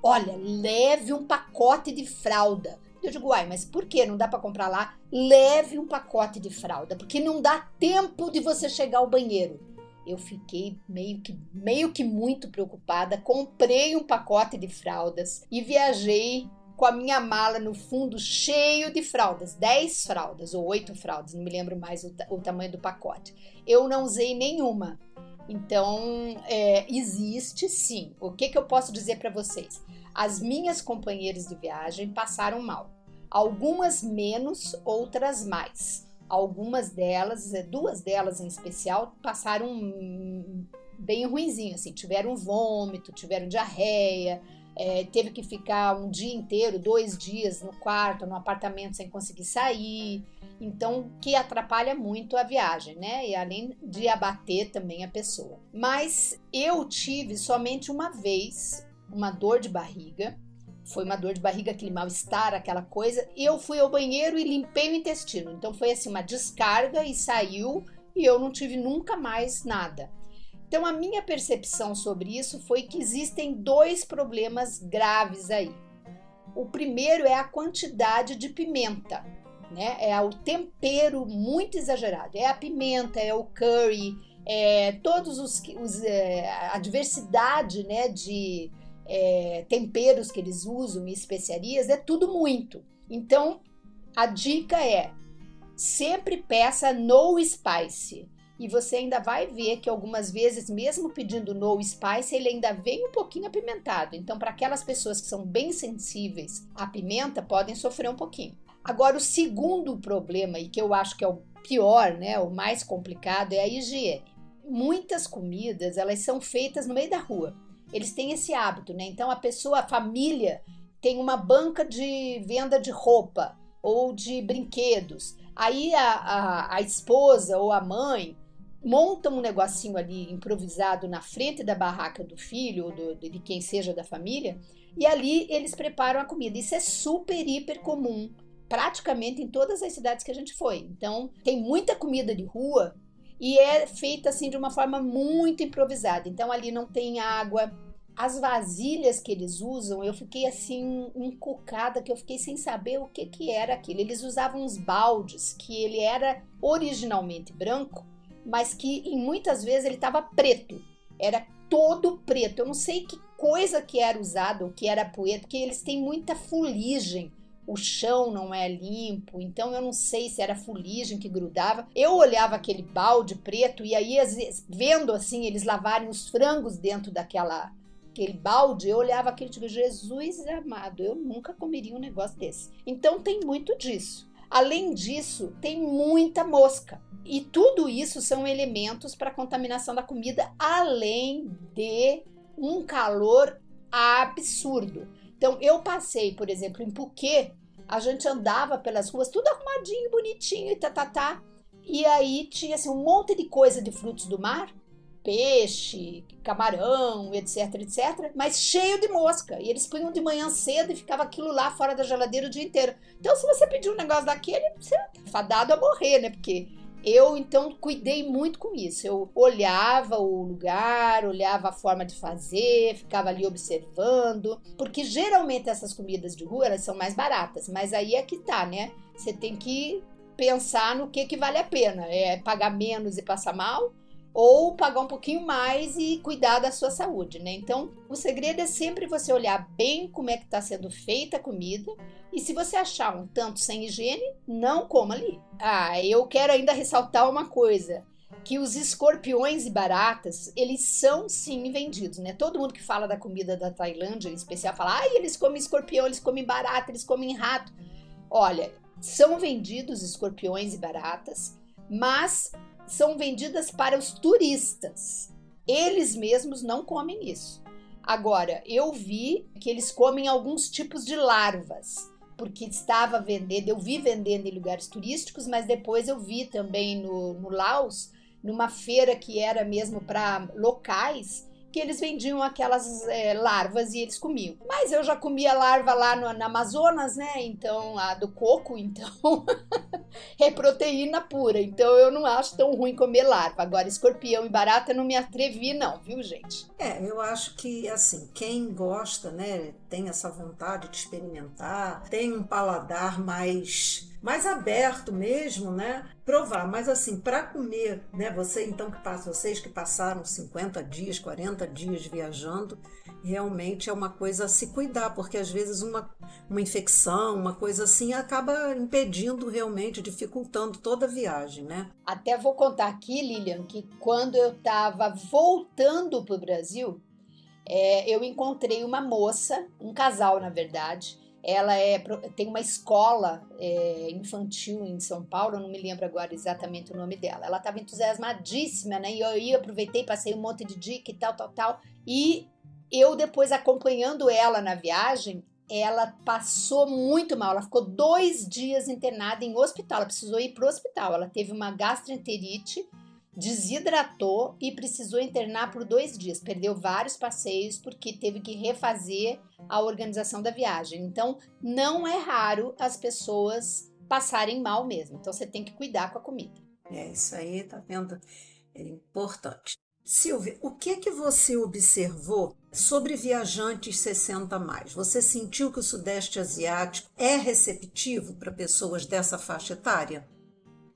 Olha, leve um pacote de fralda. Eu digo: uai, mas por que não dá para comprar lá? Leve um pacote de fralda, porque não dá tempo de você chegar ao banheiro. Eu fiquei meio que muito preocupada, comprei um pacote de fraldas e viajei com a minha mala no fundo cheio de fraldas, 10 fraldas ou 8 fraldas, não me lembro mais o tamanho do pacote. Eu não usei nenhuma. Então, existe sim. O que eu posso dizer para vocês? As minhas companheiras de viagem passaram mal. Algumas menos, outras mais. Algumas delas, 2 delas em especial, passaram bem ruinzinho, assim, tiveram vômito, tiveram diarreia, teve que ficar um dia inteiro, 2 dias no quarto, no apartamento sem conseguir sair. Então, que atrapalha muito a viagem, né? E além de abater também a pessoa. Mas eu tive somente uma vez uma dor de barriga. Foi uma dor de barriga, aquele mal-estar, aquela coisa. E eu fui ao banheiro e limpei o intestino. Então foi assim, uma descarga e saiu. E eu não tive nunca mais nada. Então a minha percepção sobre isso foi que existem 2 problemas graves aí. O primeiro é a quantidade de pimenta, né? É o tempero muito exagerado. É a pimenta, é o curry, todos a diversidade, né, de temperos que eles usam e especiarias, é tudo muito. Então, a dica é: sempre peça no spice. E você ainda vai ver que algumas vezes, mesmo pedindo no spice, ele ainda vem um pouquinho apimentado. Então, para aquelas pessoas que são bem sensíveis à pimenta, podem sofrer um pouquinho. Agora, o segundo problema, e que eu acho que é o pior, né, o mais complicado, é a higiene. Muitas comidas, elas são feitas no meio da rua. Eles têm esse hábito, né? Então a família tem uma banca de venda de roupa ou de brinquedos. Aí a esposa ou a mãe monta um negocinho ali improvisado na frente da barraca do filho ou de quem seja da família, e ali eles preparam a comida. Isso é super, hiper comum, praticamente em todas as cidades que a gente foi. Então tem muita comida de rua e é feita assim de uma forma muito improvisada. Então ali não tem água. As vasilhas que eles usam, eu fiquei assim encucada, que eu fiquei sem saber o que era aquilo. Eles usavam uns baldes que ele era originalmente branco, mas que em muitas vezes ele estava preto. Era todo preto. Eu não sei que coisa que era usado, o que era poeira, porque eles têm muita fuligem. O chão não é limpo, então eu não sei se era fuligem que grudava. Eu olhava aquele balde preto e aí, às vezes, vendo assim, eles lavarem os frangos dentro aquele balde, eu olhava aquilo e digo: Jesus amado, eu nunca comeria um negócio desse. Então tem muito disso. Além disso, tem muita mosca. E tudo isso são elementos para a contaminação da comida, além de um calor absurdo. Então, eu passei, por exemplo, em Phuket, a gente andava pelas ruas, tudo arrumadinho, bonitinho e e aí tinha assim, um monte de coisa de frutos do mar, peixe, camarão, etc, etc, mas cheio de mosca. E eles punham de manhã cedo e ficava aquilo lá fora da geladeira o dia inteiro. Então, se você pedir um negócio daquele, você é fadado a morrer, né? Porque eu, então, cuidei muito com isso. Eu olhava o lugar, olhava a forma de fazer, ficava ali observando, porque geralmente essas comidas de rua, elas são mais baratas, mas aí é que tá, né? Você tem que pensar no que vale a pena. É pagar menos e passar mal, ou pagar um pouquinho mais e cuidar da sua saúde, né? Então, o segredo é sempre você olhar bem como é que está sendo feita a comida, e se você achar um tanto sem higiene, não coma ali. Eu quero ainda ressaltar uma coisa, que os escorpiões e baratas, eles são sim vendidos, né? Todo mundo que fala da comida da Tailândia, em especial, fala: eles comem escorpião, eles comem barata, eles comem rato. Olha, são vendidos escorpiões e baratas, mas são vendidas para os turistas. Eles mesmos não comem isso. Agora, eu vi que eles comem alguns tipos de larvas, porque estava vendendo, eu vi vendendo em lugares turísticos, mas depois eu vi também no Laos, numa feira que era mesmo para locais, que eles vendiam aquelas larvas e eles comiam. Mas eu já comia larva lá na Amazonas, né? Então, a do coco, então é proteína pura. Então eu não acho tão ruim comer larva. Agora, escorpião e barata eu não me atrevi não, viu, gente? Eu acho que, assim, quem gosta, né, tem essa vontade de experimentar, tem um paladar mais aberto mesmo, né, provar. Mas, assim, para comer, né, vocês que passaram 50 dias, 40 dias viajando, realmente é uma coisa a se cuidar, porque às vezes uma infecção, uma coisa assim, acaba impedindo realmente, dificultando toda a viagem, né? Até vou contar aqui, Lilian, que quando eu estava voltando para o Brasil, eu encontrei uma moça, um casal, na verdade. Ela tem uma escola infantil em São Paulo, eu não me lembro agora exatamente o nome dela. Ela estava entusiasmadíssima, né? E eu aproveitei, passei um monte de dica e tal, tal, tal. E eu, depois, acompanhando ela na viagem, ela passou muito mal. Ela ficou 2 dias internada em hospital. Ela precisou ir para o hospital. Ela teve uma gastroenterite, desidratou e precisou internar por 2 dias. Perdeu vários passeios porque teve que refazer a organização da viagem. Então, não é raro as pessoas passarem mal mesmo. Então, você tem que cuidar com a comida. Isso aí, tá vendo? É importante. Silvia, o que é que você observou sobre viajantes 60 a mais? Você sentiu que o Sudeste Asiático é receptivo para pessoas dessa faixa etária?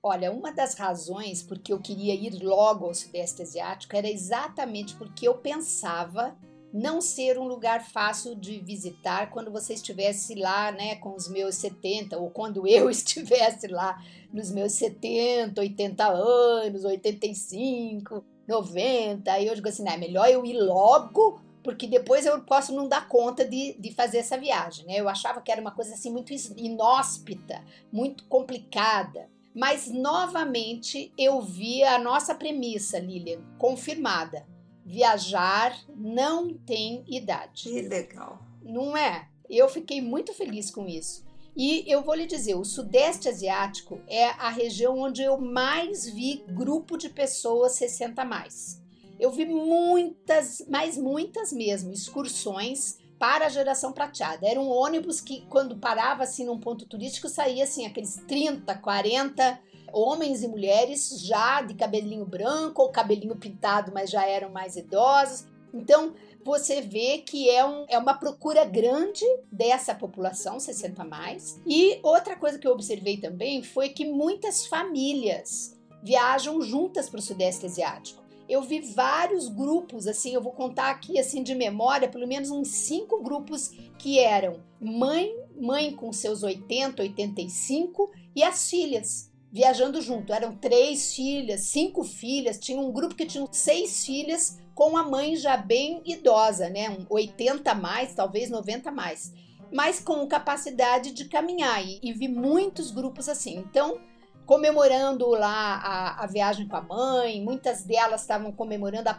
Olha, uma das razões porque eu queria ir logo ao Sudeste Asiático era exatamente porque eu pensava não ser um lugar fácil de visitar quando você estivesse lá, né, com os meus 70, ou quando eu estivesse lá nos meus 70, 80 anos, 85, 90. Aí eu digo assim, é melhor eu ir logo, porque depois eu posso não dar conta de fazer essa viagem, né? Eu achava que era uma coisa assim muito inóspita, muito complicada. Mas novamente eu vi a nossa premissa, Lilian, confirmada. Viajar não tem idade. Que legal. Não é? Eu fiquei muito feliz com isso. E eu vou lhe dizer, o Sudeste Asiático é a região onde eu mais vi grupo de pessoas 60 a mais. Eu vi muitas, mas muitas mesmo, excursões para a geração prateada. Era um ônibus que, quando parava assim num ponto turístico, saía assim aqueles 30, 40 homens e mulheres já de cabelinho branco ou cabelinho pintado, mas já eram mais idosos. Então, você vê que é uma procura grande dessa população 60 a mais. E outra coisa que eu observei também foi que muitas famílias viajam juntas para o Sudeste Asiático. Eu vi vários grupos, assim, eu vou contar aqui assim de memória, pelo menos uns 5 grupos que eram mãe com seus 80, 85 e as filhas viajando junto. Eram 3 filhas, 5 filhas, tinha um grupo que tinha 6 filhas com a mãe já bem idosa, né? 80 a mais, talvez 90 a mais, mas com capacidade de caminhar. E vi muitos grupos assim. Então, comemorando lá a viagem com a mãe, muitas delas estavam comemorando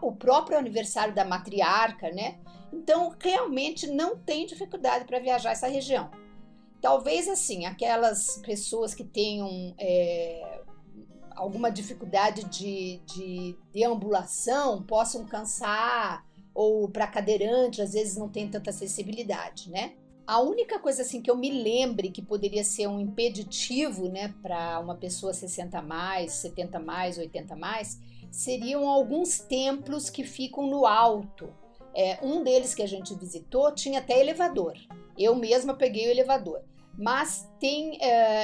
o próprio aniversário da matriarca, né? Então, realmente não tem dificuldade para viajar essa região. Talvez, assim, aquelas pessoas que tenham alguma dificuldade de deambulação possam cansar, ou para cadeirante, às vezes não tem tanta acessibilidade, né? A única coisa assim que eu me lembre que poderia ser um impeditivo, né, para uma pessoa 60 a mais, 70 a mais, 80 a mais, seriam alguns templos que ficam no alto. Um deles que a gente visitou tinha até elevador. Eu mesma peguei o elevador. Mas tem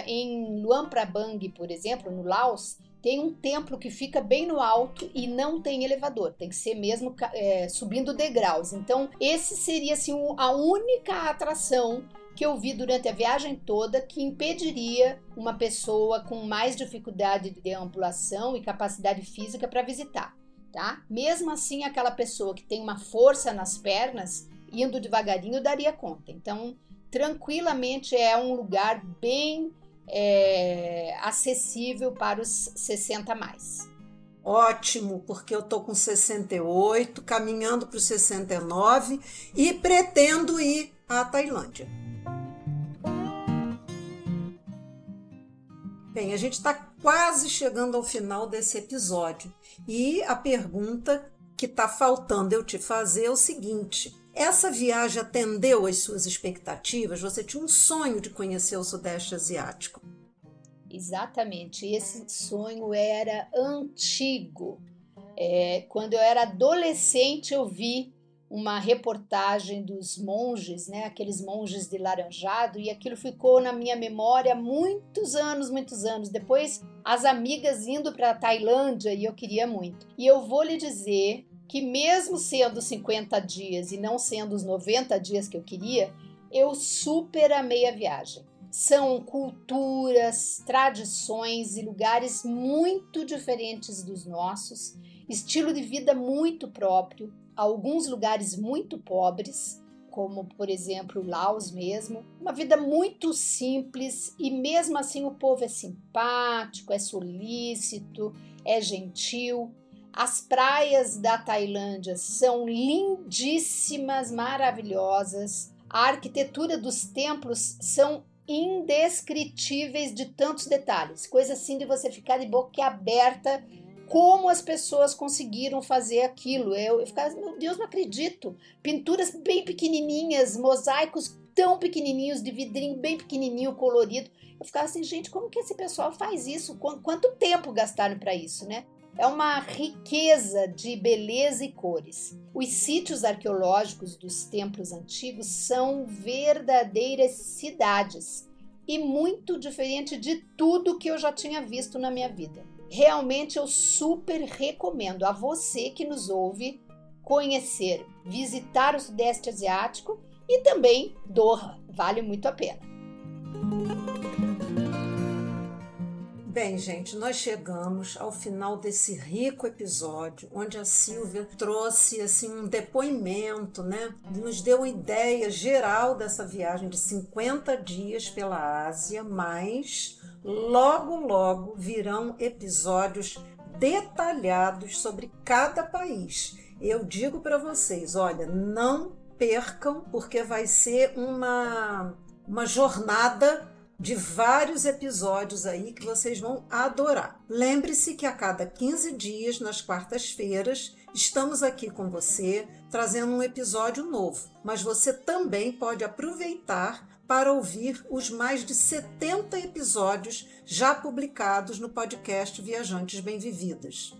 em Luang Prabang, por exemplo, no Laos, tem um templo que fica bem no alto e não tem elevador, tem que ser mesmo subindo degraus. Então, esse seria assim, a única atração que eu vi durante a viagem toda que impediria uma pessoa com mais dificuldade de deambulação e capacidade física para visitar, tá? Mesmo assim, aquela pessoa que tem uma força nas pernas, indo devagarinho, daria conta. Então, tranquilamente é um lugar bem acessível para os 60 a mais. Ótimo, porque eu estou com 68, caminhando para os 69 e pretendo ir à Tailândia. Bem, a gente está quase chegando ao final desse episódio e a pergunta que está faltando eu te fazer é o seguinte: essa viagem atendeu às suas expectativas? Você tinha um sonho de conhecer o Sudeste Asiático? Exatamente, esse sonho era antigo. Quando eu era adolescente, eu vi uma reportagem dos monges, né? Aqueles monges de laranjado, e aquilo ficou na minha memória muitos anos, muitos anos. Depois, as amigas indo para a Tailândia e eu queria muito. E eu vou lhe dizer que, mesmo sendo 50 dias e não sendo os 90 dias que eu queria, eu super amei a viagem. São culturas, tradições e lugares muito diferentes dos nossos, estilo de vida muito próprio, alguns lugares muito pobres, como por exemplo Laos mesmo, uma vida muito simples e mesmo assim o povo é simpático, é solícito, é gentil. As praias da Tailândia são lindíssimas, maravilhosas. A arquitetura dos templos são indescritíveis de tantos detalhes, coisa assim de você ficar de boca aberta, como as pessoas conseguiram fazer aquilo. Eu ficava, meu Deus, não acredito. Pinturas bem pequenininhas, mosaicos tão pequenininhos, de vidrinho bem pequenininho, colorido. Eu ficava assim, gente, como que esse pessoal faz isso? Quanto tempo gastaram para isso, né? É uma riqueza de beleza e cores. Os sítios arqueológicos dos templos antigos são verdadeiras cidades e muito diferente de tudo que eu já tinha visto na minha vida. Realmente eu super recomendo a você que nos ouve conhecer, visitar o Sudeste Asiático e também Doha. Vale muito a pena. Bem, gente, nós chegamos ao final desse rico episódio, onde a Silvia trouxe assim um depoimento, né? Nos deu uma ideia geral dessa viagem de 50 dias pela Ásia, mas logo virão episódios detalhados sobre cada país. Eu digo para vocês, olha, não percam, porque vai ser uma jornada de vários episódios aí que vocês vão adorar. Lembre-se que a cada 15 dias, nas quartas-feiras, estamos aqui com você, trazendo um episódio novo. Mas você também pode aproveitar para ouvir os mais de 70 episódios já publicados no podcast Viajantes Bem-Vividas.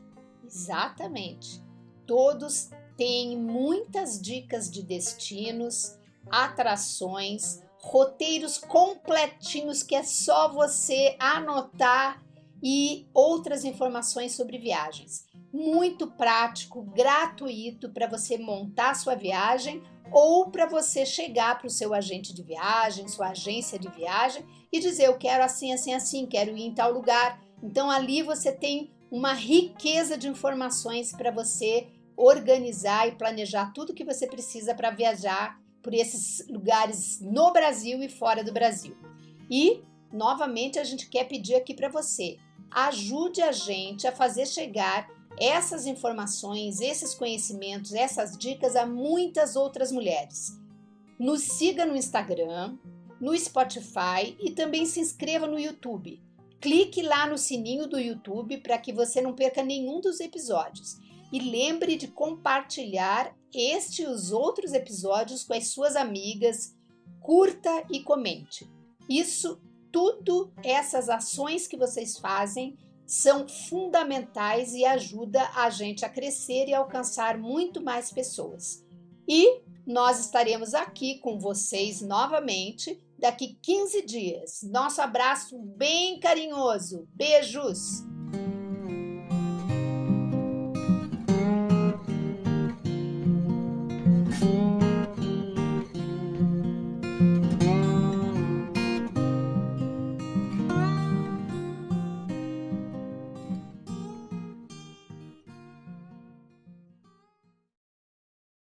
Exatamente. Todos têm muitas dicas de destinos, atrações, roteiros completinhos que é só você anotar e outras informações sobre viagens. Muito prático, gratuito para você montar sua viagem ou para você chegar para o seu agente de viagem, sua agência de viagem e dizer eu quero assim, assim, assim, quero ir em tal lugar. Então ali você tem uma riqueza de informações para você organizar e planejar tudo que você precisa para viajar por esses lugares no Brasil e fora do Brasil. E, novamente, a gente quer pedir aqui para você, ajude a gente a fazer chegar essas informações, esses conhecimentos, essas dicas a muitas outras mulheres. Nos siga no Instagram, no Spotify e também se inscreva no YouTube. Clique lá no sininho do YouTube para que você não perca nenhum dos episódios. E lembre de compartilhar este e os outros episódios com as suas amigas, curta e comente. Isso tudo, essas ações que vocês fazem, são fundamentais e ajuda a gente a crescer e alcançar muito mais pessoas. E nós estaremos aqui com vocês novamente daqui 15 dias. Nosso abraço bem carinhoso. Beijos!